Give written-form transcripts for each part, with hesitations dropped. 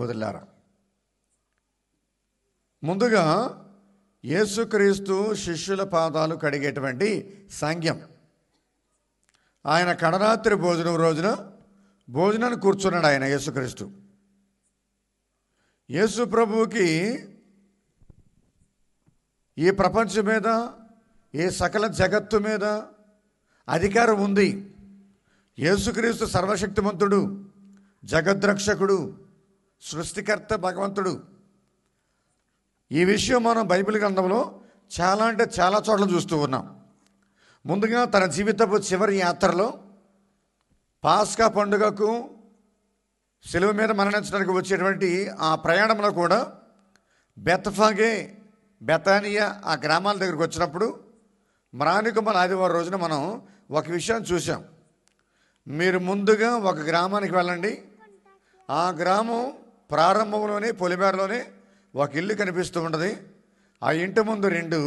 వదిలారా. ముందుగా యేసుక్రీస్తు శిష్యుల పాదాలు కడిగేటువంటి సాంగ్యం. ఆయన కడరాత్రి భోజనం రోజున భోజనాన్ని కూర్చున్నాడు ఆయన యేసుక్రీస్తు. యేసు ప్రభువుకి ఈ ప్రపంచం మీద, ఈ సకల జగత్తు మీద అధికారం ఉంది. యేసుక్రీస్తు సర్వశక్తిమంతుడు, జగద్రక్షకుడు, సృష్టికర్త, భగవంతుడు. ఈ విషయం మనం బైబిల్ గ్రంథంలో చాలా అంటే చాలా చోట్ల చూస్తూ ఉన్నాం. ముందుగా తన జీవితపు చివరి యాత్రలో పాస్కా పండుగకు శిలువ మీద మరణించడానికి వచ్చేటువంటి ఆ ప్రయాణంలో కూడా బెత్ఫాగే, బెతానియా ఆ గ్రామాల దగ్గరికి వచ్చినప్పుడు మ్రానికొమ్మల ఆదివారం రోజున మనం ఒక విషయాన్ని చూసాం. మీరు ముందుగా ఒక గ్రామానికి వెళ్ళండి, ఆ గ్రామం ప్రారంభంలోనే పొలిమేరలోనే ఒక ఇల్లు కనిపిస్తూ ఉంటుంది. ఆ ఇంటి ముందు 2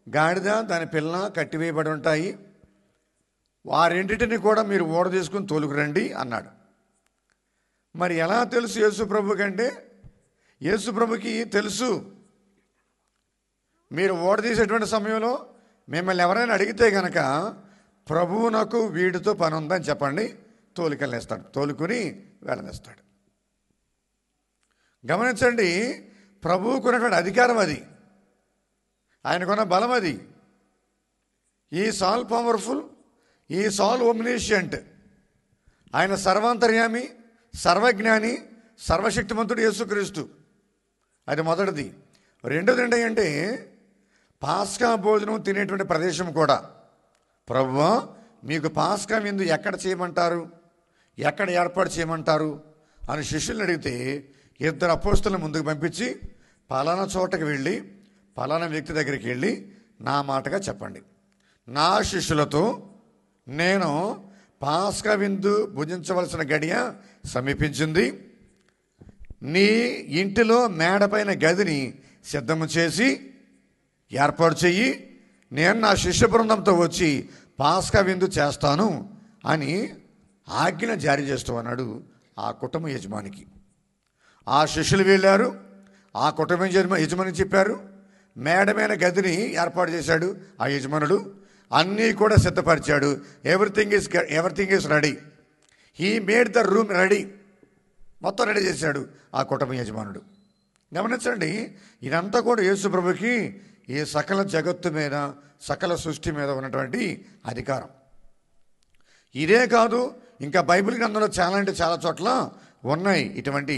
గాడిద దాని పిల్ల కట్టివేయబడి ఉంటాయి. ఆ రెండింటిని కూడా మీరు ఓడ తీసుకుని తోలుకురండి అన్నాడు. మరి ఎలా తెలుసు యేసు ప్రభు కంటే? యేసు ప్రభుకి తెలుసు. మీరు ఓడ తీసేటువంటి సమయంలో మిమ్మల్ని ఎవరైనా అడిగితే కనుక ప్రభువునకు వీడితో పని ఉందని చెప్పండి, తోలుకెళ్ళేస్తాడు, తోలుకుని వెళ్ళనిస్తాడు. గమనించండి, ప్రభువుకున్నటువంటి అధికారం అది, ఆయనకున్న బలం అది. Is all powerful, is all omniscient. ఆయన సర్వాంతర్యామి, సర్వజ్ఞాని, సర్వశక్తిమంతుడు యేసుక్రీస్తు. అది మొదటిది. రెండోది ఏంటంటే పాస్కా భోజనం తినేటువంటి ప్రదేశం కూడా. ప్రభువా, మీకు పాస్కా విందు ఎక్కడ చేయమంటారు, ఎక్కడ ఏర్పాటు చేయమంటారు అని శిష్యులను అడిగితే 2 అపోస్తలులను ముందుకు పంపించి పలానా చోటకి వెళ్ళి పలానా వ్యక్తి దగ్గరికి వెళ్ళి నా మాటగా చెప్పండి, నా శిష్యులతో నేను పాస్కా విందు భుజించవలసిన గడియ సమీపించింది, నీ ఇంటిలో మేడపైన గదిని సిద్ధము చేసి ఏర్పాటు చెయ్యి, నేను నా శిష్య బృందంతో వచ్చి పాస్కా విందు చేస్తాను అని ఆజ్ఞ జారీ చేస్తూ అన్నాడు ఆ కుటుంబ యజమానికి. ఆ శిష్యులు వెళ్ళారు, ఆ కుటుంబ యజమాని చెప్పారు, మేడమైన గదిని ఏర్పాటు చేశాడు ఆ యజమానుడు, అన్నీ కూడా సిద్ధపరిచాడు. Everything is ready. He made the room ready. మొత్తం రెడీ చేశాడు ఆ కుటుంబ యజమానుడు. గమనించండి, ఇదంతా కూడా యేసు ప్రభుకి ఈ సకల జగత్తు మీద, సకల సృష్టి మీద ఉన్నటువంటి అధికారం. ఇదే కాదు, ఇంకా బైబిల్ గ్రంథంలో చాలా అంటే చాలా చోట్ల ఉన్నాయి ఇటువంటి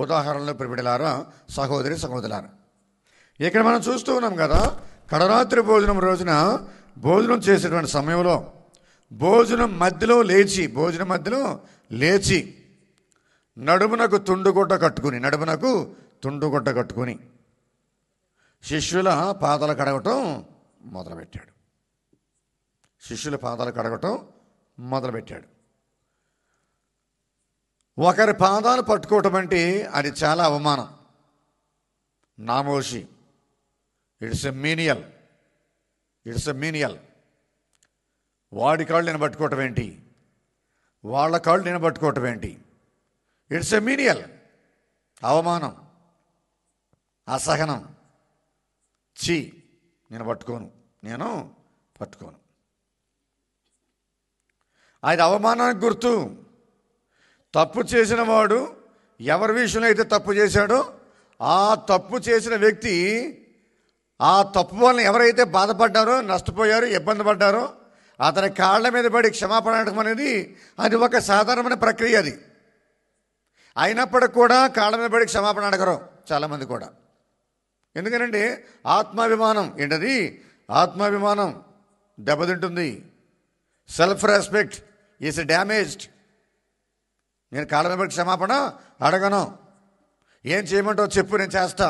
ఉదాహరణలు. ప్రియబిడ్డలారా, సహోదరి సహోదరులారా, ఇక్కడ మనం చూస్తూ ఉన్నాం కదా, కడరాత్రి భోజనం రోజున భోజనం చేసేటువంటి సమయంలో భోజనం మధ్యలో లేచి నడుమునకు తుండుగుడ్డ కట్టుకుని శిష్యుల పాదాలు కడగటం మొదలుపెట్టాడు. ఒకరి పాదాలు పట్టుకోవటం అంటే అది చాలా అవమానం, నామోషి. It's a menial. వాడి కాళ్ళు నేను పట్టుకోవటం ఏంటి, వాళ్ళ కాళ్ళు నేను పట్టుకోవటం ఏంటి? It's a menial. అవమానం, అసహనం. నేను పట్టుకోను. అది అవమానానికి గుర్తు. తప్పు చేసిన వాడు ఎవరి విషయంలో అయితే తప్పు చేశాడో ఆ తప్పు చేసిన వ్యక్తి, ఆ తప్పు వలన ఎవరైతే బాధపడ్డారో, నష్టపోయారో, ఇబ్బంది పడ్డారో అతని కాళ్ళ మీద పడి క్షమాపణ అడగడం అనేది అది ఒక సాధారణమైన ప్రక్రియ. అది అయినప్పటికి కూడా కాళ్ళ మీద పడి క్షమాపణ అడగరు చాలామంది కూడా. ఎందుకనంటే ఆత్మాభిమానం ఏంటది, ఆత్మాభిమానం దెబ్బతింటుంది. Self respect is damaged. నేను కాళ్ళ మీద పడి క్షమాపణ అడగను, ఏం చేయమంటావు చెప్పు, నేను చేస్తా.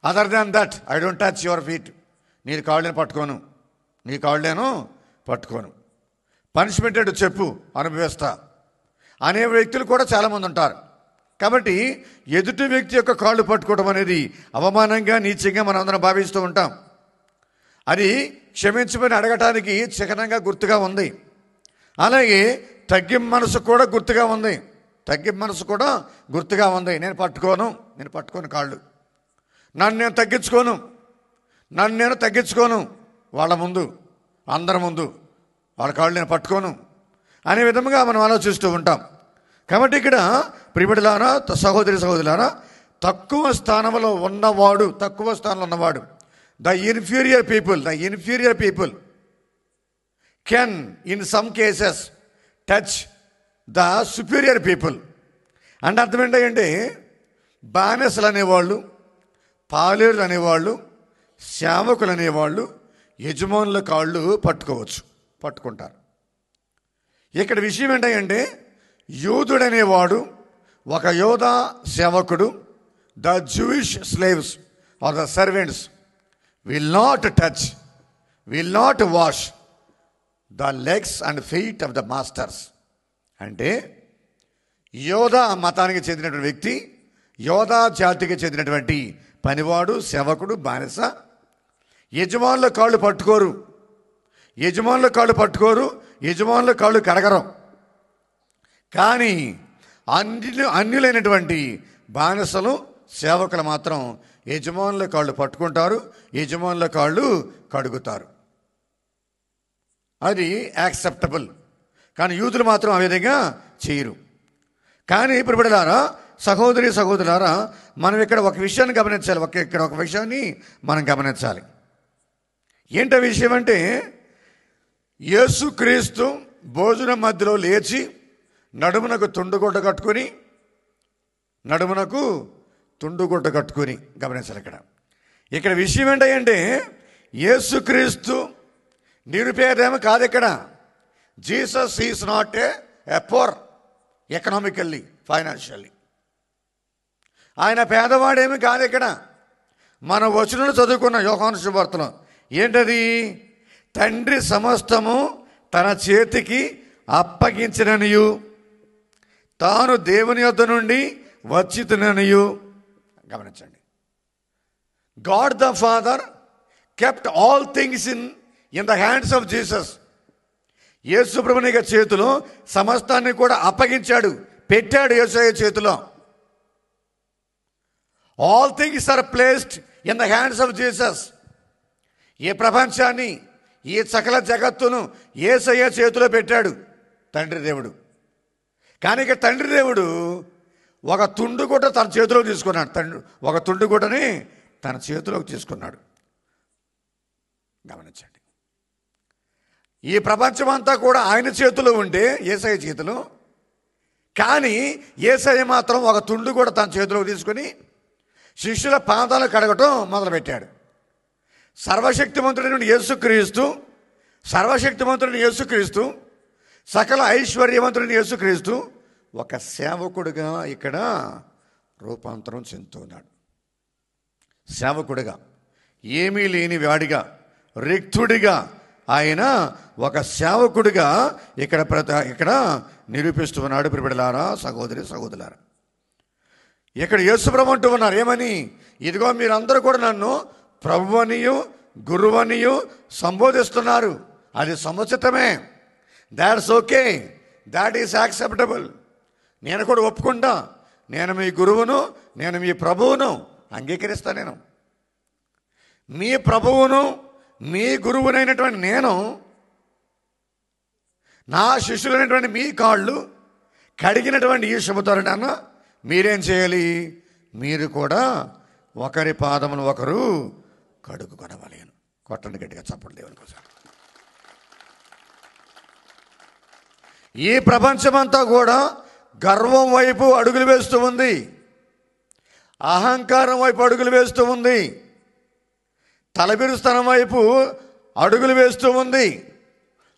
Other than that I don't touch your feet. నీ కాళ్ళు నేను పట్టుకోను. పనిష్మెంట్ ఏంటో చెప్పు, అనుభవిస్తా అనే వ్యక్తులు కూడా చాలామంది ఉంటారు. కాబట్టి ఎదుటి వ్యక్తి యొక్క కాళ్ళు పట్టుకోవడం అనేది అవమానంగా, నీచంగా మనం అందరం భావిస్తూ ఉంటాం. అది క్షమించమని అడగటానికి చిహ్నంగా గుర్తుగా ఉంది. అలాగే తగ్గింపు మనసు కూడా గుర్తుగా ఉంది. తగ్గింపు మనసు కూడా గుర్తుగా ఉంది. నేను పట్టుకోను కాళ్ళు, నన్ను నేను తగ్గించుకోను వాళ్ళ ముందు, అందరి ముందు వాళ్ళ కాళ్ళు నేను పట్టుకోను అనే విధంగా మనం ఆలోచిస్తూ ఉంటాం. కాబట్టి ఇక్కడ ప్రియబిడ్డలారా, సహోదరులారా, తక్కువ స్థానంలో ఉన్నవాడు the inferior people can in some cases touch the superior people. అంటే అర్థం ఏంటంటే బానిసలు అనేవాళ్ళు, పాలేరులు అనేవాళ్ళు, సేవకులు అనేవాళ్ళు యజమానుల కాళ్ళు పట్టుకుంటారు. ఇక్కడ విషయం ఏంటంటే యూదుడనేవాడు, ఒక యోధ సేవకుడు, the Jewish slaves or the servants will not wash the legs and feet of the masters. అంటే యోధ మతానికి చెందినటువంటి వ్యక్తి, యోధ జాతికి చెందినటువంటి పనివాడు, సేవకుడు, బానిస యజమానుల కాళ్ళు పట్టుకోరు, యజమానుల కాళ్ళు కడగరు. కానీ అన్యులైనటువంటి బానిసలు, సేవకులు మాత్రం యజమానుల కాళ్ళు పట్టుకుంటారు, యజమానుల కాళ్ళు కడుగుతారు. అది యాక్సెప్టబుల్. కానీ యూదులు మాత్రం ఆ విధంగా చేయరు. కానీ ప్రియబిడ్డలారా, సహోదరులారా, మనం ఇక్కడ ఒక విషయాన్ని గమనించాలి. ఒక విషయాన్ని మనం గమనించాలి. ఏంట విషయం అంటే, యేసుక్రీస్తు భోజనం మధ్యలో లేచి నడుమునకు తుండుగుడ్డ కట్టుకొని గమనించాలి. ఇక్కడ విషయం ఏంటంటే యేసుక్రీస్తు నిరుపేదేమో కాదు. ఇక్కడ Jesus is not a poor economically, financially. ఆయన పేదవాడేమి కాదు. ఇక్కడ మన వచనాలు చదువుకున్న యోహాను సువార్తలో ఏంటది? తండ్రి సమస్తము తన చేతికి అప్పగించిననియు, తాను దేవుని యొద్ద నుండి వచ్చితుననియు. గమనించండి, God the father kept all things in the hands of Jesus. Yesu ప్రభుని చేతిలో సమస్తాన్ని కూడా అప్పగించాడు, పెట్టాడు యేసయ్య చేతిలో. All things are placed in the hands of Jesus. ఈ ప్రపంచాన్ని, ఈ సకల జగత్తును యేసయ్య చేతిలో పెట్టాడు తండ్రి దేవుడు. కానీ ఇక తండ్రి దేవుడు ఒక తుండుగుడ్డ తన చేతిలోకి తీసుకున్నాడు. ఒక తుండుగుడ్డని తన చేతిలోకి తీసుకున్నాడు. గమనించండి, ఈ ప్రపంచమంతా కూడా ఆయన చేతిలో ఉండే, యేసయ్య చేతిలో. కానీ యేసయ్య మాత్రం ఒక తుండుగుడ్డ తన చేతిలోకి తీసుకొని శిష్యుల పాదాలు కడగటం మొదలుపెట్టాడు. సర్వశక్తిమంతుడైన యేసుక్రీస్తు, సకల ఐశ్వర్యవంతుడైన యేసుక్రీస్తు ఒక సేవకుడిగా ఇక్కడ రూపాంతరం చెందుతున్నాడు. సేవకుడిగా, ఏమీ లేని వాడిగా, రిక్తుడిగా ఆయన ఒక సేవకుడిగా ఇక్కడ నిరూపిస్తున్నాడు. ప్రియబిడ్డలారా, సహోదరులారా, ఇక్కడ యేసుప్రభు అంటూ ఉన్నారు ఏమని? ఇదిగో మీరందరూ కూడా నన్ను ప్రభువనియు గురువనియు సంబోధిస్తున్నారు. అది సముచితమే. That's okay, that is acceptable. నేను కూడా ఒప్పుకుంటా. నేను మీ గురువును, నేను మీ ప్రభువును అంగీకరిస్తా. నేను మీ ప్రభువును, మీ గురువునైనటువంటి నేను, నా శిష్యులైనటువంటి మీ కాళ్ళు కడిగినటువంటి ఈ శుభతరుణాన్న మీరేం చేయాలి? మీరు కూడా ఒకరి పాదమును ఒకరు కడుగుకొనవలెను. కొట్టండి గట్టిగా చప్పట్లు దేవుని కోసం. ఈ ప్రపంచమంతా కూడా గర్వం వైపు అడుగులు వేస్తూ ఉంది, అహంకారం వైపు అడుగులు వేస్తూ ఉంది, తలబిరుస్తనం వైపు అడుగులు వేస్తూ ఉంది,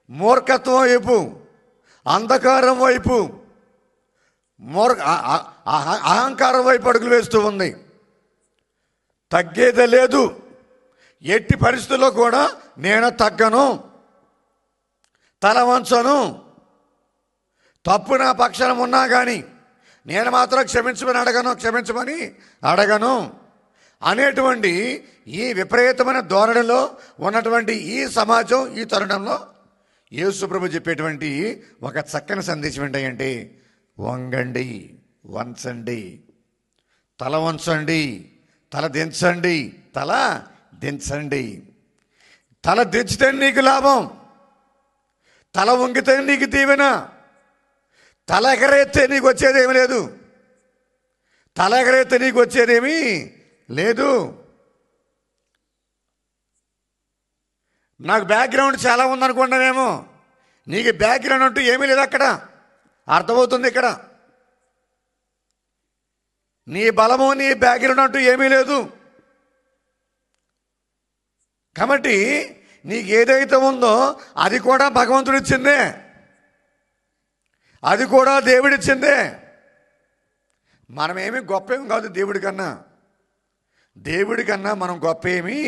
మూర్ఖత్వం వైపు, అంధకారం వైపు, అహంకారం వైపు అడుగులు వేస్తూ ఉంది. తగ్గేదే లేదు. ఎట్టి పరిస్థితుల్లో కూడా నేను తగ్గను, తల వంచను. తప్పు నా పక్షాన ఉన్నా కానీ నేను మాత్రం క్షమించమని అడగను అనేటువంటి ఈ విపరీతమైన ధోరణిలో ఉన్నటువంటి ఈ సమాజం, ఈ తరుణంలో యేసు ప్రభు చెప్పేటువంటి ఒక చక్కని సందేశం ఏంటంటే, వంగండి, వంచండి, తల వంచండి, తల దించండి, తల దించండి. తల దించితే నీకు లాభం, తల వంగితే నీకు దీవెన. తల ఎగరేస్తే నీకు వచ్చేదేమీ లేదు, తల ఎగరేస్తే నీకు వచ్చేదేమీ లేదు. నాకు బ్యాక్గ్రౌండ్ చాలా ఉందనుకున్నానేమో, నీకు బ్యాక్గ్రౌండ్ అంటూ ఏమీ లేదు. అక్కడ అర్థమవుతుంది, ఇక్కడ నీ బలము నీ బ్యాక్గ్రౌండ్ అంటూ ఏమీ లేదు. కాబట్టి నీకు ఏదైతే ఉందో అది కూడా భగవంతుడిచ్చిందే, అది కూడా దేవుడిచ్చిందే. మనమేమి గొప్ప ఏమి కాదు దేవుడికన్నా, దేవుడికన్నా మనం గొప్ప ఏమీ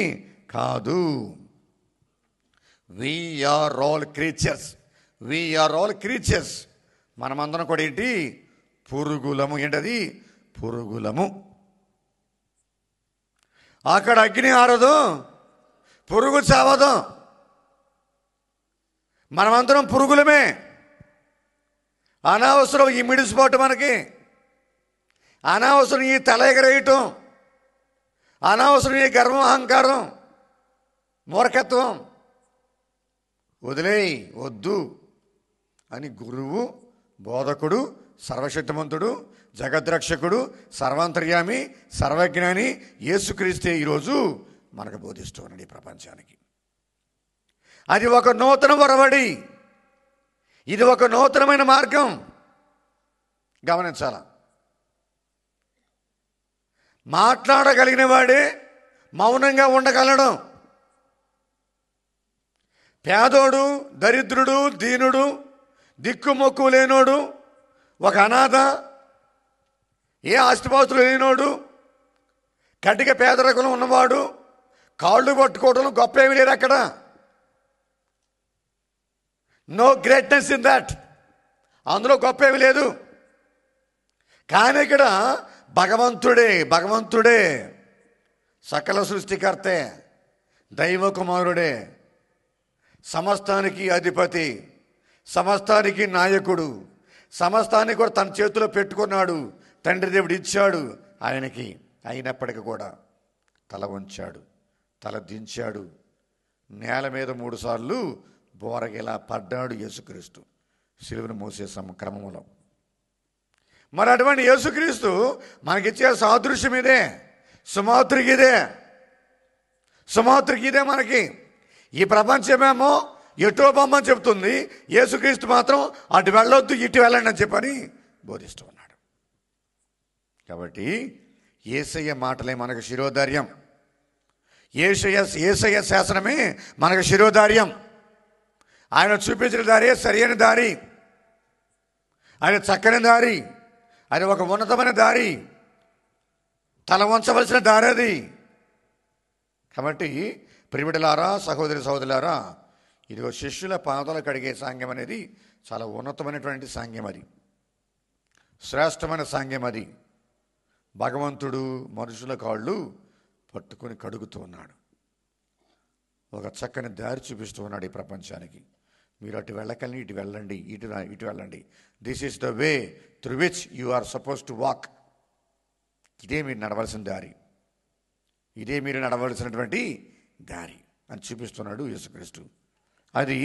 కాదు. We are all creatures, we are all creatures. మనమందరం కూడా ఏంటి? పురుగులము. ఏంటది? పురుగులము. అక్కడ అగ్ని ఆరదు, పురుగు చావదు. మనమందరం పురుగులమే. అనవసరం ఈ మిడిసిపోవటం, మనకి అనవసరం ఈ తల ఎగరేయటం, అనవసరం ఈ గర్వం, అహంకారం, మూర్ఖత్వం. వదిలేయి, వద్దు అని గురువు, బోధకుడు, సర్వశక్తిమంతుడు, జగద్రక్షకుడు, సర్వాంతర్యామి, సర్వజ్ఞాని యేసుక్రీస్తే ఈరోజు మనకు బోధిస్తూ ఉన్నాడు ఈ ప్రపంచానికి. అది ఒక నూతన ఒరవడి, ఇది ఒక నూతనమైన మార్గం. గమనించాల. మాట్లాడగలిగిన వాడే మౌనంగా ఉండగలడు. పేదోడు, దరిద్రుడు, దీనుడు, దిక్కుమొక్కు లేనోడు, ఒక అనాథ, ఏ ఆస్తిపాస్తులు లేనోడు, కటిక పేదరికంలో ఉన్నవాడు కాళ్ళు పట్టుకోవడం గొప్ప ఏమీ లేదు అక్కడ. నో గ్రేట్నెస్ ఇన్ దట్, అందులో గొప్ప ఏమీ లేదు. కానీ ఇక్కడ భగవంతుడే, భగవంతుడే సకల సృష్టికర్తే, దైవ కుమారుడే, సమస్తానికి అధిపతి, సమస్తానికి నాయకుడు, సమస్తాన్ని కూడా తన చేతిలో పెట్టుకున్నాడు. తండ్రి దేవుడు ఇచ్చాడు ఆయనకి. అయినప్పటికీ కూడా తల వంచాడు, తల దించాడు. నేల మీద 3 సార్లు బోరగిలా పడ్డాడు యేసుక్రీస్తు శిలువను మోసే క్రమంలో. మరి అటువంటి యేసుక్రీస్తు మనకిచ్చే సాదృశ్యం ఇదే, సుమాత్రికి ఇదే, సుమాత్రికి ఇదే. మనకి ఈ ప్రపంచమేమో ఎటో బొమ్మని చెప్తుంది, యేసుక్రీస్తు మాత్రం అటు వెళ్ళొద్దు ఇటు వెళ్ళండి అని చెప్పని బోధిస్తూ ఉన్నాడు. కాబట్టి యేసయ్య మాటలే మనకు శిరోధార్యం, యేసయ్య శాసనమే మనకు శిరోధార్యం. ఆయన చూపించిన దారి సరైన దారి, ఆయన చక్కని దారి, అది ఒక ఉన్నతమైన దారి, తల వంచవలసిన దారి అది. కాబట్టి ప్రియబిడ్డలారా, సహోదరి సహోదరులారా, ఇదిగో శిష్యుల పాదాలు కడిగే సాంగ్యం అనేది చాలా ఉన్నతమైనటువంటి సాంగ్యం, అది శ్రేష్టమైన సాంగ్యం. అది భగవంతుడు మనుషుల కాళ్ళు పట్టుకొని కడుగుతూ ఉన్నాడు, ఒక చక్కని దారి చూపిస్తూ ఉన్నాడు ఈ ప్రపంచానికి. మీరు అటు వెళ్ళకండి, ఇటు వెళ్ళండి, ఇటు వెళ్ళండి. This is the way through which you are suppose to walk. ఇదే మీరు నడవలసిన దారి, ఇదే మీరు నడవలసినటువంటి దారి అని చూపిస్తున్నాడు యేసుక్రీస్తు. అది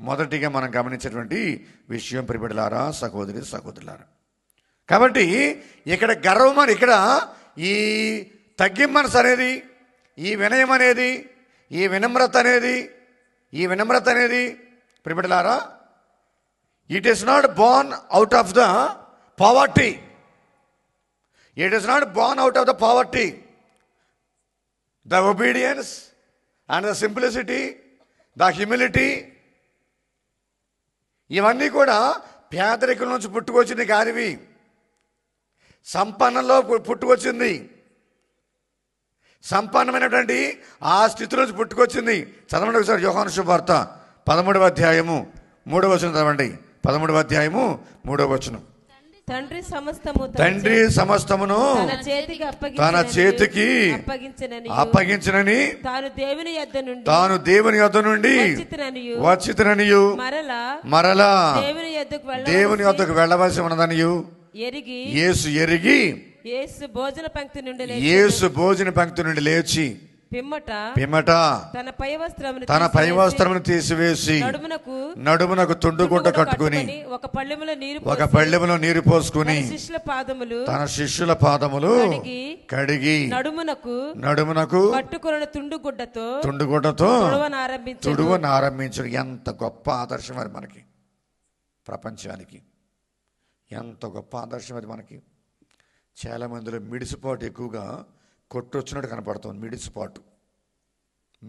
మొదటిగా మనం గమనించేటువంటి విషయం ప్రియబిడ్డలారా, సహోదరి సహోదరులారా. కాబట్టి ఇక్కడ గర్వం అని, ఇక్కడ ఈ తగ్గింపు అనేది, ఈ వినయం అనేది, ఈ వినమ్రత అనేది ప్రియబిడ్డలారా, it is not born out of the poverty. It is not born out of the poverty. The obedience and the simplicity, the humility, ఇవన్నీ కూడా పేదరికం నుంచి పుట్టుకొచ్చింది కానివి, సంపన్నంలో పుట్టుకొచ్చింది, సంపన్నమైనటువంటి ఆ స్థితిలో పుట్టుకొచ్చింది. చదవండి ఒకసారి యోహాను శుభవార్త 13వ అధ్యాయము 3వ వచనం చదవండి. 13వ అధ్యాయము 3వ వచనం. తండ్రి సమస్తమును తన చేతికి అప్పగించినని తాను దేవుని యొద్ద నుండి వచ్చితిననియు మరలా దేవుని యొద్దకు వెళ్ళవలసి ఉన్నదనియు యేసు ఎరిగి యేసు భోజన పంక్తి నుండి లేచి పిమ్మట తన పై వస్త్రమును తీసివేసి నడుమునకు తుండుగుడ్డ కట్టుకుని ఒక పళ్ళెములో నీరు పోసుకుని తన శిష్యుల పాదములు కడిగి నడుమునకు తుండుగుడ్డతో తుడువనారంభించడు. ఎంత గొప్ప ఆదర్శం అది మనకి, ప్రపంచానికి ఎంత గొప్ప ఆదర్శం అది మనకి. చాలా మందిలో మిడిసిపాటు ఎక్కువగా కొట్టొచ్చినట్టు కనపడుతుంది.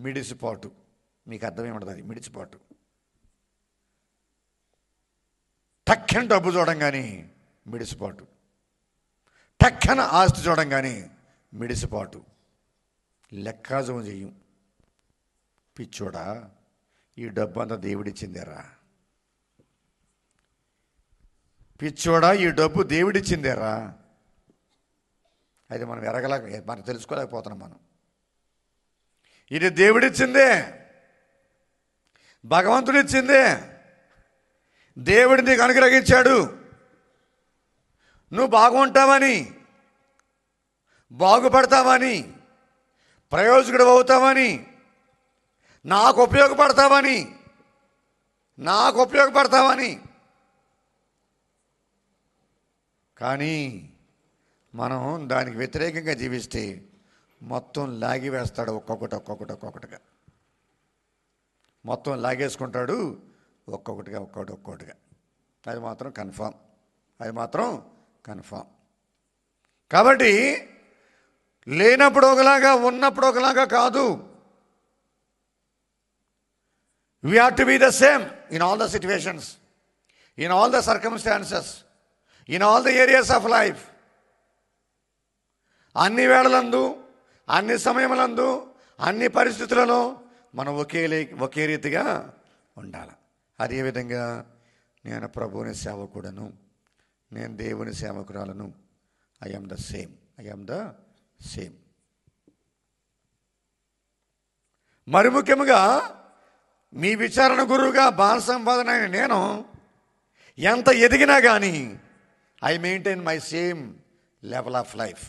మిడిసిపాటు మీకు అర్థమేమంటుంది? అది మిడిసిపాటు. టక్కన డబ్బు చూడంగానే మిడిసిపాటు, టక్కన ఆస్తి చూడంగానే మిడిసిపాటు. లెక్కాజం చెయ్యం. పిచ్చోడా, ఈ డబ్బు అంతా దేవుడిచ్చిందేరా, పిచ్చోడా ఈ డబ్బు దేవుడిచ్చిందేరా. అది మనం మనం తెలుసుకోలేకపోతున్నాం. మనం ఇది దేవుడిచ్చిందే, భగవంతుడిచ్చిందే, దేవుడి నీకు అనుగ్రహించాడు. నువ్వు బాగుంటావని, బాగుపడతావని, ప్రయోజకుడు అవుతావని, నాకు ఉపయోగపడతావని. కానీ మనం దానికి వ్యతిరేకంగా జీవిస్తే మొత్తం లాగివేస్తాడు. ఒక్కొక్కటిగా మొత్తం లాగేసుకుంటాడు. ఒక్కొక్కటిగా. అది మాత్రం కన్ఫామ్. కాబట్టి లేనప్పుడు ఒకలాగా, ఉన్నప్పుడు ఒకలాగా కాదు. We have to be the same in all the situations, in all the circumstances, in all the areas of life. అన్ని వేళలందు, అన్ని సమయములందు, అన్ని పరిస్థితులలో మనం ఒకే రీతిగా ఉండాలి. అదేవిధంగా నేను ప్రభువుని సేవకుడను, నేను దేవుని సేవకురాలను. I am the same. మరి ముఖ్యంగా మీ విచారణ గురువుగా బాల సంపాదన అయిన నేను ఎంత ఎదిగినా కానీ I maintain my same level of life.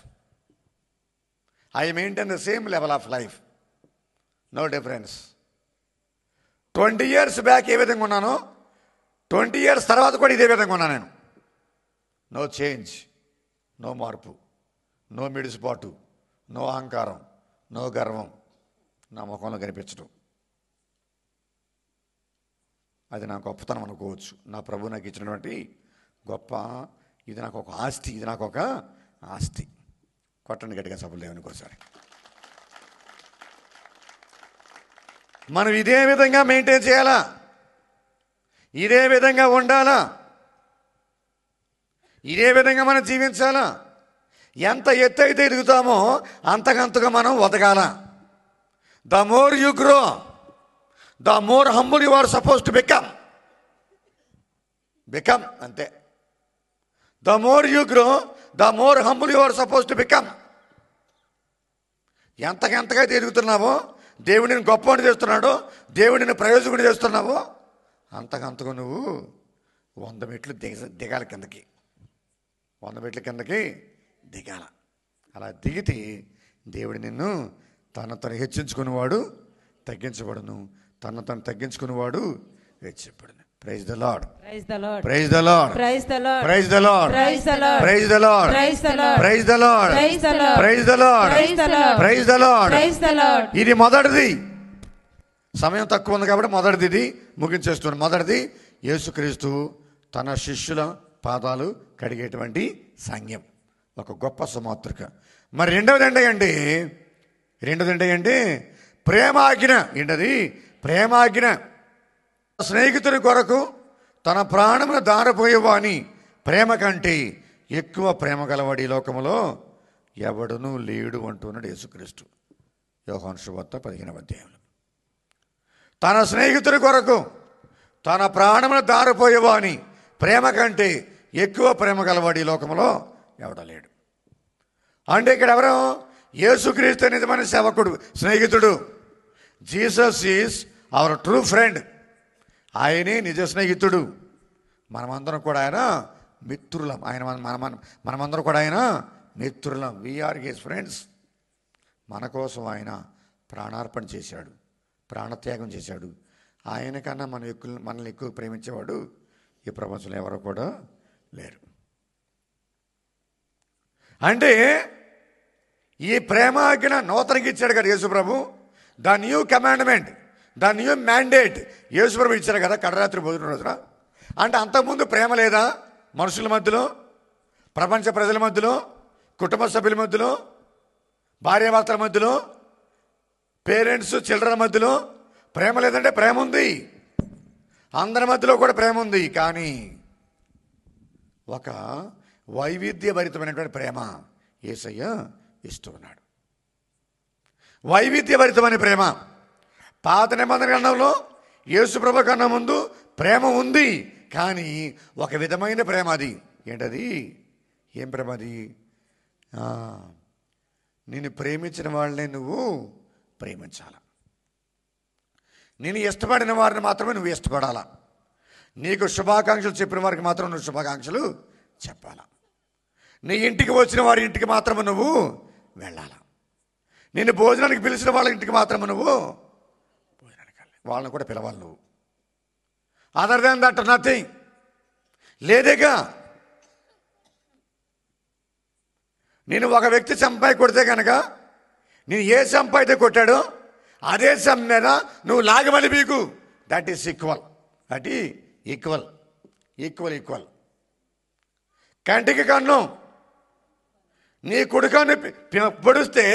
I maintain the same level of life. No difference. 20 years back ఏ విధంగా ఉన్నానో 20 years తర్వాత కూడా ఇదే విధంగా ఉన్నాను నేను. నో చేంజ్, నో మార్పు, నో మిడిసిపాటు, నో అహంకారం, నో గర్వం నా ముఖంలో కనిపించడం. అది నా గొప్పతనం అనుకోవచ్చు. నా ప్రభు నాకు ఇచ్చినటువంటి గొప్ప, ఇది నాకు ఒక ఆస్తి. కొట్టండి గట్టిగా సభలు దేవునికి ఒకసారి. మనం ఇదే విధంగా మెయింటైన్ చేయాలా, ఇదే విధంగా ఉండాలా, ఇదే విధంగా మనం జీవించాలా. ఎంత ఎత్తు అయితే ఎదుగుతామో అంతకంతగా మనం ఒదగాల. The more you grow, the more humble you are suppose to become. అంతే. The more you grow, the more humble you are suppose to become. ఎంతగా ఎదుగుతున్నావో, దేవుడిని గొప్పవాడిని చేస్తున్నాడో, దేవుడిని ప్రయోజకుడిని చేస్తున్నావో అంతకంతగా నువ్వు 100 మెట్లు దిగాలి కిందకి. 100 మెట్ల కిందకి దిగాల. అలా దిగితే దేవుడు నిన్ను తను హెచ్చించుకునేవాడు తగ్గించబడును, తను తగ్గించుకునేవాడు హెచ్చబడును. Praise the Lord. Praise the Lord. Praise the Lord. Praise the Lord. Praise the Lord. Praise the Lord. Praise the Lord. Praise the Lord. Praise the Lord. Praise the Lord. Praise the Lord. Praise the Lord. Praise the Lord. Praise the Lord. ఇది మొదటిది. సమయం తక్కువ ఉంది కాబట్టి మొదటిది ముగించేస్తున్నాను. మొదటిది యేసుక్రీస్తు తన శిష్యుల పాదాలు కడిగేటువంటి సంఘం, ఒక గొప్ప సుమాతృక. మరి రెండవది ఏంటంటే ప్రేమాజ్ఞ. ఏంటది? ప్రేమాజ్ఞ. స్నేహితుడి కొరకు తన ప్రాణమును దారపోయేవాని ప్రేమ కంటే ఎక్కువ ప్రేమ గలవాడి లోకములో ఎవడునూ లేడు అంటున్నాడు యేసుక్రీస్తు. యోహాను సువార్త 15వ అధ్యాయంలో. తన స్నేహితుడి కొరకు తన ప్రాణమును దారపోయేవాని ప్రేమ కంటే ఎక్కువ ప్రేమ గలవాడు ఈ లోకంలో ఎవడలేడు. అంటే ఇక్కడ ఎవరు? యేసుక్రీస్తు నిజమైన సేవకుడు, స్నేహితుడు. Jesus is our true friend. ఆయనే నిజ స్నేహితుడు. మనమందరం కూడా ఆయన మిత్రులం. ఆయన మనమందరం కూడా ఆయన మిత్రులం. We are his friends. మన కోసం ఆయన ప్రాణార్పణ చేశాడు, ప్రాణత్యాగం చేశాడు. ఆయన కన్నా మనల్ని ఎక్కువ ప్రేమించేవాడు ఈ ప్రపంచంలో ఎవరు కూడా లేరు. అంటే ఈ ప్రేమాజ్ఞ నూతనకి ఇచ్చాడు కదా యేసుప్రభు. The new commandment, the new mandate యేసుప్రభు ఇచ్చాడు కదా కడరాత్రి భోజనం రోజున. అంటే అంతకుముందు ప్రేమ లేదా? మనుషుల మధ్యలో, ప్రపంచ ప్రజల మధ్యలో, కుటుంబ సభ్యుల మధ్యలో, భార్యాభర్తల మధ్యలో, పేరెంట్స్ చిల్డ్రన్ మధ్యలో ప్రేమ లేదంటే ప్రేమ ఉంది. అందరి మధ్యలో కూడా ప్రేమ ఉంది. కానీ ఒక వైవిధ్యభరితమైనటువంటి ప్రేమ యేసయ్య ఇస్తున్నాడు. వైవిధ్యభరితమైన ప్రేమ. పాత నిబంధన గ్రంథంలో యేసుప్రభు కన్నా ముందు ప్రేమ ఉంది. కానీ ఒక విధమైన ప్రేమ అది. ఏంటది? ఏం ప్రేమ అది? నిన్ను ప్రేమించిన వాళ్ళనే నువ్వు ప్రేమించాల. నేను ఇష్టపడిన వారిని మాత్రమే నువ్వు ఇష్టపడాలా. నీకు శుభాకాంక్షలు చెప్పిన వారికి మాత్రం నువ్వు శుభాకాంక్షలు చెప్పాలా. నీ ఇంటికి వచ్చిన వారి ఇంటికి మాత్రమే నువ్వు వెళ్ళాలా. నిన్ను భోజనానికి పిలిచిన వాళ్ళ ఇంటికి మాత్రమే నువ్వు భోజనానికి వెళ్ళాలి. వాళ్ళని కూడా పిలవాలి నువ్వు. Other than that nothing. లేదేగా. నేను ఒక వ్యక్తి చంపాయి కొడితే కనుక నేను ఏ చంప అయితే కొట్టాడో అదే చంప మీద నువ్వు లాగమని పీకు. That is equal. That equal equal equal. కంటికి కన్ను నీ కుడికన్ను పొడిస్తే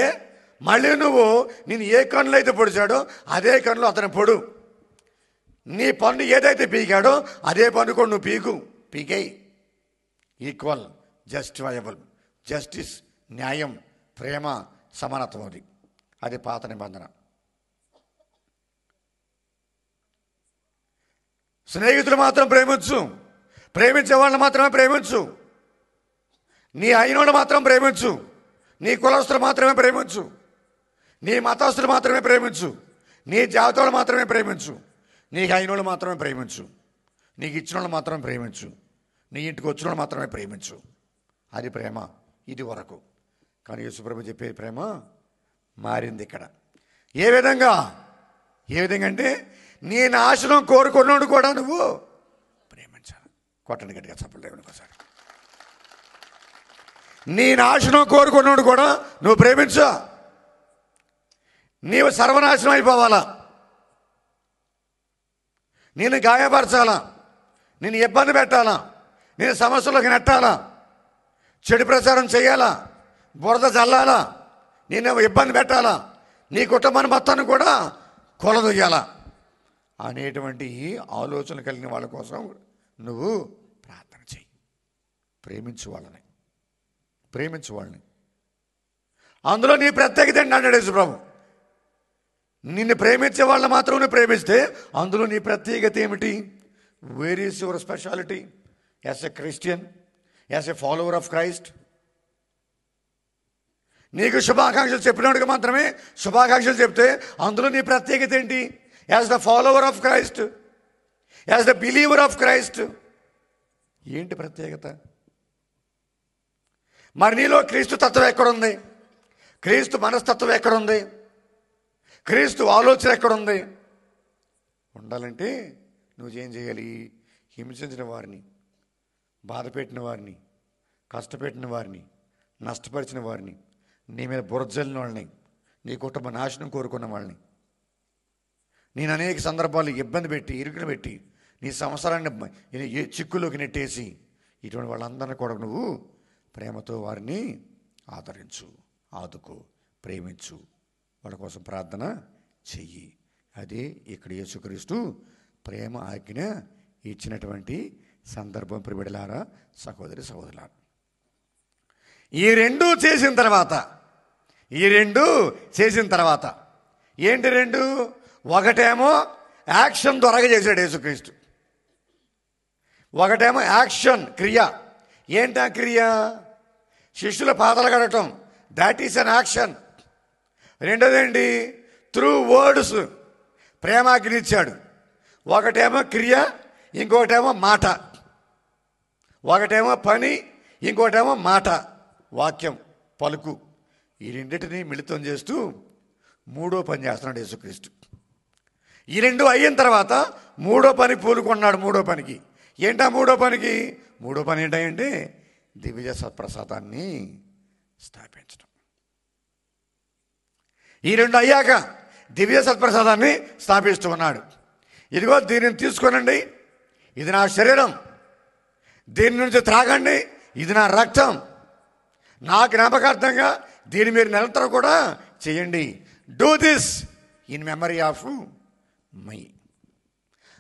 మళ్ళీ నువ్వు నేను ఏ కన్నులో అయితే పొడిచాడో అదే కన్నులో అతను పొడు. నీ పన్ను ఏదైతే పీకాడో అదే పన్ను కూడా నువ్వు పీకేయి. ఈక్వల్, జస్టిఫైయబుల్, జస్టిస్, న్యాయం, ప్రేమ, సమానత్వం. అది పాత నిబంధన. స్నేహితులు మాత్రం ప్రేమించు. ప్రేమించే వాళ్ళని మాత్రమే ప్రేమించు. నీ అయినోడు మాత్రం ప్రేమించు. నీ కులస్తులు మాత్రమే ప్రేమించు. నీ మతస్థులు మాత్రమే ప్రేమించు. నీ జాతోళ్ళు మాత్రమే ప్రేమించు. నీకు అయినోళ్ళు మాత్రమే ప్రేమించు. నీకు ఇచ్చిన వాళ్ళు మాత్రమే ప్రేమించు. నీ ఇంటికి వచ్చిన వాళ్ళు మాత్రమే ప్రేమించు. అది ప్రేమ ఇది వరకు. కానీ యేసుప్రభు చెప్పే ప్రేమ మారింది ఇక్కడ. ఏ విధంగా అంటే నీ నాశనం కోరుకున్నాడు కూడా నువ్వు ప్రేమించాలి. కొట్టండి గట్టిగా చప్పట్లు దేవుని ఒకసారి. నీ నాశనం కోరుకున్నాడు కూడా నువ్వు ప్రేమించా. నీవు సర్వనాశనం అయిపోవాలా, నేను గాయపరచాలా, నేను ఇబ్బంది పెట్టాలా, నేను సమస్యలోకి నెట్టాలా, చెడు ప్రచారం చేయాలా, బురద చల్లాలా, నేను ఇబ్బంది పెట్టాలా, నీ కుటుంబాన్ని మొత్తాన్ని కూడా కొలదొయ్యాలా అనేటువంటి ఆలోచన కలిగిన వాళ్ళ కోసం నువ్వు ప్రార్థన చెయ్యి. ప్రేమించు వాళ్ళని. అందులో నీ ప్రత్యేకత ఏంటి అన్నాడు యేసుప్రభు. నిన్ను ప్రేమించే వాళ్ళని మాత్రం నువ్వు ప్రేమిస్తే అందులో నీ ప్రత్యేకత ఏమిటి? Where is your speciality as a Christian, as a follower of Christ? నీకు శుభాకాంక్షలు చెప్పినట్టుగా మాత్రమే శుభాకాంక్షలు చెప్తే అందులో నీ ప్రత్యేకత ఏంటి? As the follower of Christ, as the believer of Christ ఏంటి ప్రత్యేకత? మరి నీలో క్రీస్తు తత్వం ఎక్కడుంది? క్రీస్తు మనస్తత్వం ఎక్కడుంది? క్రీస్తు ఆలోచన ఎక్కడుంది? ఉండాలంటే నువ్వు ఏం చేయాలి? హింసించిన వారిని, బాధపెట్టిన వారిని, కష్టపెట్టిన వారిని, నష్టపరిచిన వారిని, నీ మీద బురజల్లిన వాళ్ళని, నీ కుటుంబ నాశనం కోరుకున్న వాళ్ళని, నేను అనేక సందర్భాలు ఇబ్బంది పెట్టి ఇరుకును పెట్టి నీ సంవత్సరాన్ని చిక్కులోకి నెట్టేసి ఇటువంటి వాళ్ళందరినీ కూడా నువ్వు ప్రేమతో వారిని ఆదరించు, ఆదుకో, ప్రేమించు, వాళ్ళ కోసం ప్రార్థన చెయ్యి. అదే ఇక్కడ యేసుక్రీస్తు ప్రేమ ఆజ్ఞ ఇచ్చినటువంటి సందర్భం. ప్రియబిడ్డలారా, సహోదరి సహోదరులారా, ఈ రెండు చేసిన తర్వాత ఏంటి రెండు? ఒకటేమో యాక్షన్ త్వరగా చేశాడు యేసుక్రీస్తు, ఒకటేమో యాక్షన్ క్రియ ఏంటా క్రియ? శిష్యుల పాదాలు కడగటం, దాట్ ఈస్ అన్ యాక్షన్. రెండోదేంటి? త్రూ వర్డ్స్ ప్రేమాగ్ని ఇచ్చాడు. ఒకటేమో క్రియ, ఇంకోటేమో మాట. ఒకటేమో పని, ఇంకోటేమో మాట, వాక్యం, పలుకు. ఈ రెండింటినీ మిళితం చేస్తూ మూడో పని చేస్తున్నాడు యేసుక్రీస్తు. ఈ రెండు అయిన తర్వాత మూడో పని పూనుకున్నాడు. మూడో పనికి ఏంటా? మూడో పని ఏంటంటే దివ్య సత్ప్రసాదాన్ని స్థాపించడం. ఈ రెండు అయ్యాక దివ్య సత్ప్రసాదాన్ని స్థాపిస్తూ ఉన్నాడు. ఇదిగో దీనిని తీసుకోనండి, ఇది నా శరీరం. దీని నుంచి త్రాగండి, ఇది నా రక్తం. నా జ్ఞాపకార్థంగా దీన్ని మీరు నిరంతరం కూడా చేయండి. Do this in memory of my.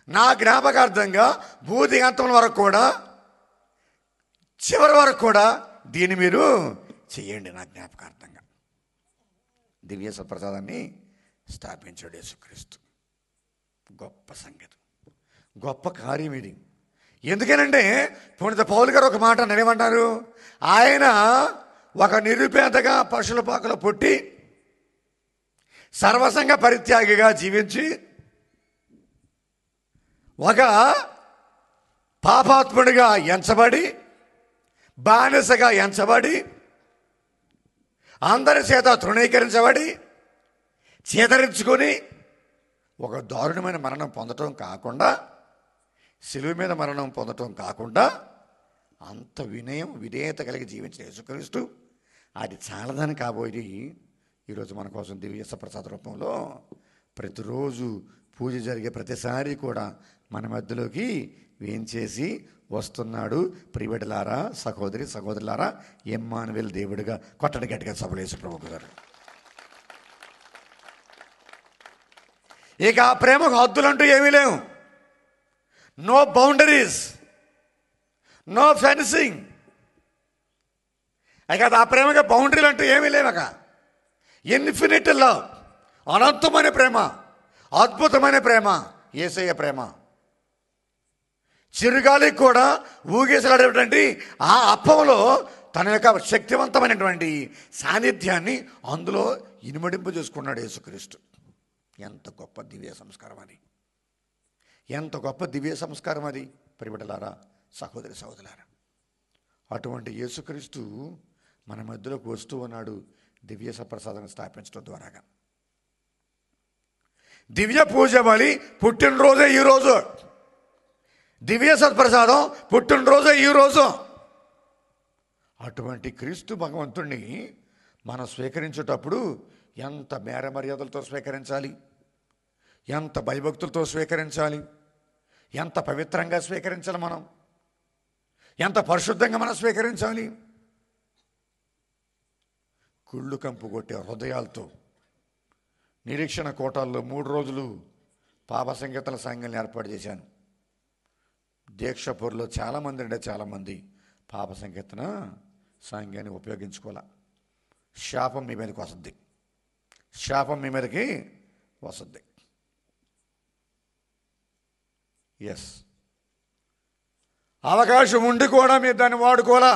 నా జ్ఞాపకార్థంగా భూదిగంతం వరకు కూడా, చివరి వరకు కూడా దీన్ని మీరు చేయండి నా జ్ఞాపకార్థంగా. దివ్య సత్ప్రసాదాన్ని స్థాపించాడు యేసుక్రీస్తు. గొప్ప సంగతి, గొప్ప కార్యం ఇది. ఎందుకనంటే పునీత పౌలు గారు ఒక మాట నేనేమంటారు? ఆయన ఒక నిరుపేదగా పశువుల పాకలో పుట్టి సర్వసంగ పరిత్యాగిగా జీవించి ఒక పాపాత్ముడిగా ఎంచబడి, బానిసగా ఎంచబడి, అందరి చేత తృణీకరించబడి, చేదరించుకొని ఒక దారుణమైన మరణం పొందటం కాకుండా, శిలువ మీద మరణం పొందటం కాకుండా, అంత వినయం విధేయత కలిగి జీవించిన యేసుక్రీస్తు అది చాలదని కాబోయి ఈరోజు మన కోసం దివ్య ప్రసాద రూపంలో ప్రతిరోజు పూజ జరిగే ప్రతిసారి కూడా మన మధ్యలోకి వేంచేసి వస్తున్నాడు. ప్రియబిడ్డలారా, సహోదరి సహోదరులారా, ఎమ్మానువేల్ దేవుడిగా కొట్టడి గట్టిగా సభలు యేసు ప్రభువు గారు. ఇక ఆ ప్రేమకు హద్దులంటూ ఏమీ లేవు. No boundaries, no fencing. ఇక ఆ ప్రేమగా బౌండరీలు అంటూ ఏమీ లేవక. ఇన్ఫినిట్ లవ్, అనంతమైన ప్రేమ, అద్భుతమైన ప్రేమ, యేసయ్య ప్రేమ. చిరుగాలికి కూడా ఊగేసలాడేటువంటి ఆ అప్పంలో తన యొక్క శక్తివంతమైనటువంటి సాన్నిధ్యాన్ని అందులో ఇనుమడింపు చేసుకున్నాడు యేసుక్రీస్తు. ఎంత గొప్ప దివ్య సంస్కారం అది, ఎంత గొప్ప దివ్య సంస్కారం అది ప్రియబిడ్డలారా, సహోదరి సహోదరులారా. అటువంటి యేసుక్రీస్తు మన మధ్యలోకి వస్తూ ఉన్నాడు దివ్య సత్ప్రసాదాన్ని స్థాపించడం ద్వారాగా. దివ్య పూజ బలి పుట్టినరోజే ఈరోజు, దివ్య సత్ప్రసాదం పుట్టినరోజే ఈరోజు. అటువంటి క్రీస్తు భగవంతుణ్ణి మనం స్వీకరించేటప్పుడు ఎంత మేర మర్యాదలతో స్వీకరించాలి, ఎంత భయభక్తులతో స్వీకరించాలి, ఎంత పవిత్రంగా స్వీకరించాలి, మనం ఎంత పరిశుద్ధంగా మనం స్వీకరించాలి. కుళ్ళు కంపు కొట్టే హృదయాలతో నిరీక్షణ కోటాల్లో 3 రోజులు పాప సంగీతల సంఘాన్ని ఏర్పాటు చేశాను. దీక్షపూర్లో చాలామంది పాప సంకీర్తన సాంగ్యాన్ని ఉపయోగించుకోవాలి. శాపం మీ మీదకి వస్తుంది, శాపం మీ మీదకి వస్తుంది. ఎస్, అవకాశం ఉండి కూడా మీరు దాన్ని వాడుకోవాలా.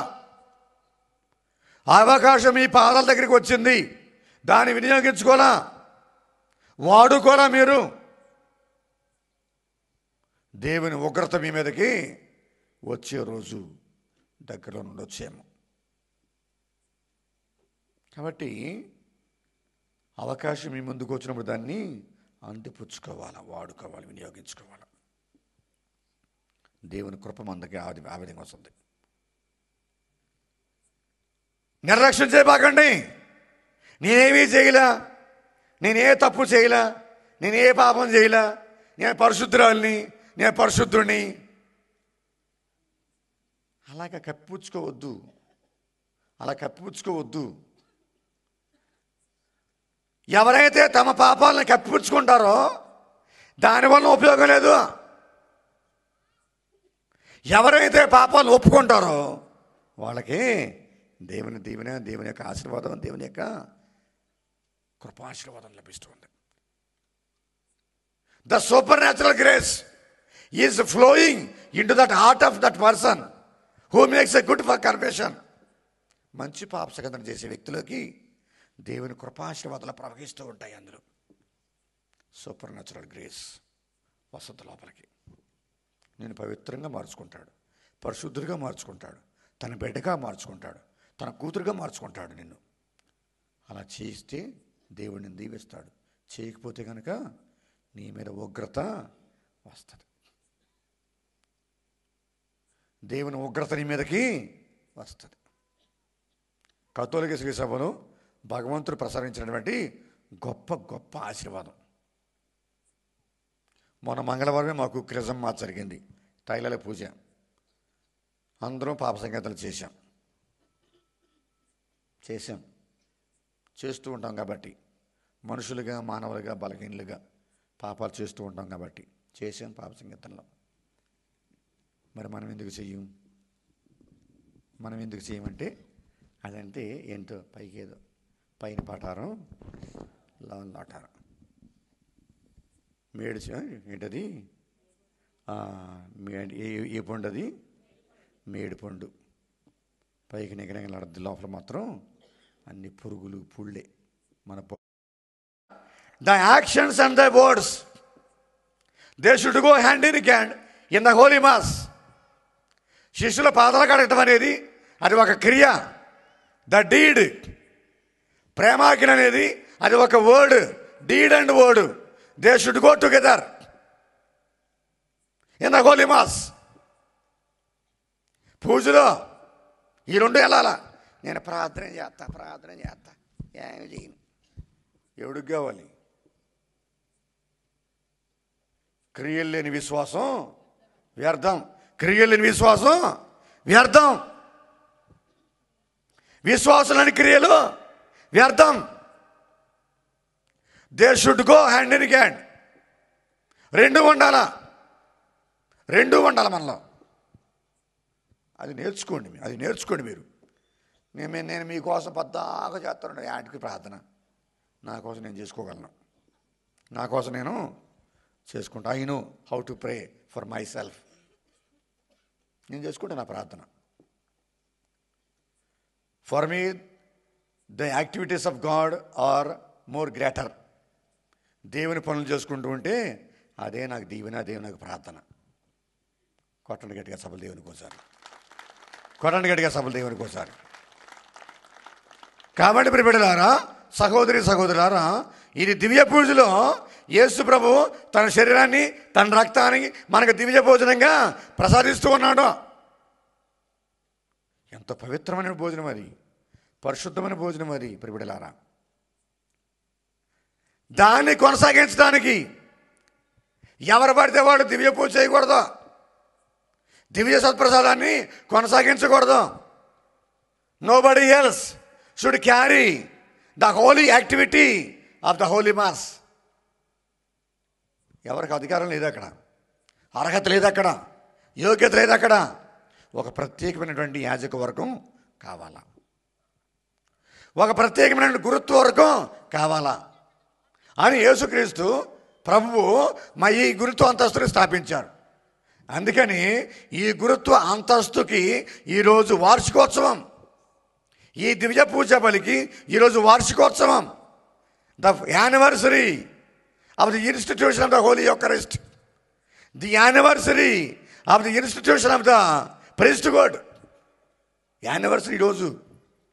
అవకాశం మీ పాదాల దగ్గరికి వచ్చింది, దాన్ని వినియోగించుకోవాలా, వాడుకోవాలా. మీరు దేవుని ఉగ్రత మీ మీదకి వచ్చే రోజు దగ్గరలో ఉండొచ్చేమో. కాబట్టి అవకాశం మీ ముందుకు వచ్చినప్పుడు దాన్ని అందిపుచ్చుకోవాలా, వాడుకోవాలి, వినియోగించుకోవాలి. దేవుని కృప మందకి ఆ విధంగా వస్తుంది. నిర్లక్ష్యం చేయబాకండి. నేనేమీ చేయలే, నేనే తప్పు చేయలే, నేనే పాపం చేయలే, నేను పరిశుద్ధురాలిని, నేను పరిశుద్ధుడిని, అలాగ కప్పిపుచ్చుకోవద్దు, అలా కప్పిపుచ్చుకోవద్దు. ఎవరైతే తమ పాపాలను కప్పిపుచ్చుకుంటారో దానివల్ల ఉపయోగం లేదు. ఎవరైతే పాపాలను ఒప్పుకుంటారో వాళ్ళకి దేవుని దీవెన, దేవుని యొక్క ఆశీర్వాదం, దేవుని యొక్క కృపాశీర్వాదం లభిస్తుంది. The super natural grace is flowing in to that heart of that person who makes a good for confession. మంచి పాపసంగతి చేసే వ్యక్తులకి దేవుని కృపాశీర్వాదాలు ప్రవహిస్తూ ఉంటాయి. అందులో సూపర్ న్యాచురల్ గ్రేస్ వసంత లోపలికి నేను పవిత్రంగా మార్చుకుంటాడు, పరిశుద్ధుడిగా మార్చుకుంటాడు, తన బిడ్డగా మార్చుకుంటాడు, తన కూతురుగా మార్చుకుంటాడు నిన్ను. అలా చేస్తే దేవుడిని దీవిస్తాడు. చేయకపోతే కనుక నీ మీద ఉగ్రత వస్తుంది. దేవుని ఉగ్రత నీ మీదకి వస్తుంది. కథోలిక శ్రీ సభలో భగవంతుడు ప్రసాదించినటువంటి గొప్ప గొప్ప ఆశీర్వాదం. మొన్న మంగళవారమే మాకు క్రిజమ్మా జరిగింది, తైలాల పూజ. అందరం పాప సంగీతాలు చేస్తూ ఉంటాం కాబట్టి, మనుషులుగా మానవులుగా బలహీనులుగా పాపాలు చేస్తూ ఉంటాం కాబట్టి చేసాం పాప సంగీతంలో. మరి మనం ఎందుకు చేయమంటే అదంటే ఏంటో పైకి ఏదో పైన పటారం లోన్ లాటారం మేడు ఏంటది ఏ పండు అది మేడు పండు. పైకి నిగనగలాడద్దు, లోపల మాత్రం అన్ని పురుగులు పుళ్ళే. మన the actions and the words they should go hand in hand in the holy mass. శిష్యుల పాదాలు కడగటం అనేది అది ఒక క్రియ, ద డీడ్. ప్రేమాజ్ఞ అనేది అది ఒక word, deed and word. They should go together in the holy mass. పూజలో ఈ రెండు వెళ్ళాలా. నేను ప్రార్థన చేస్తా ఏమి చేయను. ఎవడికి కావాలి? క్రియలు లేని విశ్వాసం వ్యర్థం. క్రియలు లేని విశ్వాసం వ్యర్థం. విశ్వాసం లేని క్రియలు వ్యర్థం. They should go hand in hand. రెండు ఉండాలా మనలో. అది నేర్చుకోండి మీరు. నేను మీకోసం పద్దాగా చేస్తాను యాటికి ప్రార్థన. నా కోసం నేను చేసుకోగలను, నా కోసం నేను చేసుకుంటా. I know how to pray for myself. నేను చేసుకుంటా నా ప్రార్థన. For me the activities of God are more greater. దేవుని పనులు చేసుకుంటూ ఉంటే అదే నాకు దీవెన, అదే నాకు ప్రార్థన. కొట్టండి గట్టిగా సభలు దేవునికి ఒకసారి. కాబట్టి ప్రియబిడ్డలారా, సహోదరులారా, ఇది దివ్య పూజలో యేసు ప్రభు తన శరీరాన్ని తన రక్తాన్ని మనకు దివ్య భోజనంగా ప్రసాదిస్తూ ఉన్నాడు. ఎంత పవిత్రమైన భోజనం అది, పరిశుద్ధమైన భోజనం అది ప్రియబిడ్డలారా. దాన్ని కొనసాగించడానికి ఎవరు పడితే వాడు దివ్య పూజ చేయకూడదు, దివ్య సత్ప్రసాదాన్ని కొనసాగించకూడదు. Nobody else should carry the holy activity of the holy mass. ఎవరికి అధికారం లేదు అక్కడ, అర్హత లేదు అక్కడ, యోగ్యత లేదు అక్కడ. ఒక ప్రత్యేకమైనటువంటి యాజక వర్గం కావాలా, ఒక ప్రత్యేకమైన గురుత్వ వర్గం కావాలా అని యేసుక్రీస్తు ప్రభువు ఈ గురుత్వ అంతస్తుని స్థాపించారు. అందుకని ఈ గురుత్వ అంతస్తుకి ఈరోజు వార్షికోత్సవం. ఈ దివ్య పూజ బలికి ఈరోజు వార్షికోత్సవం. The anniversary of the institution of the holy eucharist, the anniversary of the institution of the priesthood. Anniversary ఈరోజు,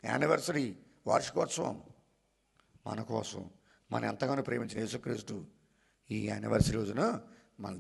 యానివర్సరీ వార్షికోత్సవం. మన కోసం, మనం ఎంతగానో ప్రేమించిన యేసుక్రీస్తు ఈ యానివర్సరీ రోజున మన